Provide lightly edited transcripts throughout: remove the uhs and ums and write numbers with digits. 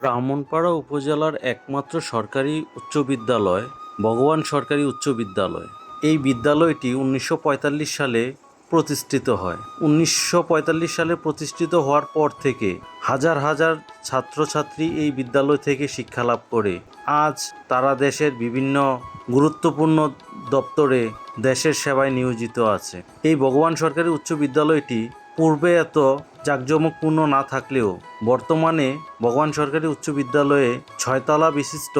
ব্রাহ্মণপাড়া উপজেলার একমাত্র সরকারি উচ্চ বিদ্যালয় ভগবান সরকারি উচ্চ বিদ্যালয়। এই বিদ্যালয়টি 1945 সালে প্রতিষ্ঠিত হয়। 1945 সালে প্রতিষ্ঠিত হওয়ার পর থেকে হাজার হাজার ছাত্রছাত্রী এই বিদ্যালয় থেকে শিক্ষা লাভ করে আজ তারা দেশের বিভিন্ন গুরুত্বপূর্ণ দপ্তরে দেশের সেবায় নিয়োজিত আছে। এই ভগবান সরকারি উচ্চ বিদ্যালয়টি পূর্বে এত জাঁকজমকপূর্ণ না থাকলেও বর্তমানে ভগবান সরকারি উচ্চ বিদ্যালয়ে 6 তলা বিশিষ্ট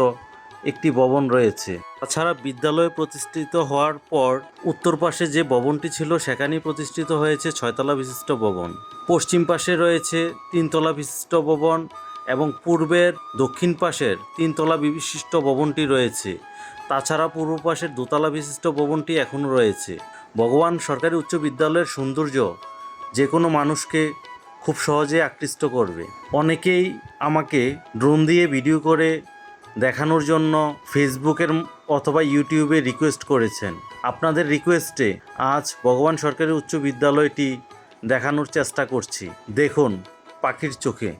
একটি ভবন রয়েছে। তাছাড়া বিদ্যালয় প্রতিষ্ঠিত হওয়ার পর উত্তর পাশে যে ভবনটি ছিল সেখানেই প্রতিষ্ঠিত হয়েছে 6 তলা বিশিষ্ট ভবন। পশ্চিম পাশে রয়েছে 3 তলা বিশিষ্ট ভবন এবং পূর্বের দক্ষিণ পাশের 3 তলা বিশিষ্ট ভবনটি রয়েছে। তাছাড়া পূর্ব পাশের 2 তলা বিশিষ্ট ভবনটি এখনও রয়েছে। ভগবান সরকারি উচ্চ বিদ্যালয়ের সৌন্দর্য যে কোনো মানুষকে খুব সহজে আকৃষ্ট করবে। অনেকেই আমাকে ড্রোন দিয়ে ভিডিও করে দেখানোর জন্য ফেসবুকের অথবা ইউটিউবে রিকোয়েস্ট করেছেন। আপনাদের রিকোয়েস্টে আজ ভগবান সরকারি উচ্চ বিদ্যালয়টি দেখানোর চেষ্টা করছি। দেখুন পাখির চোখে।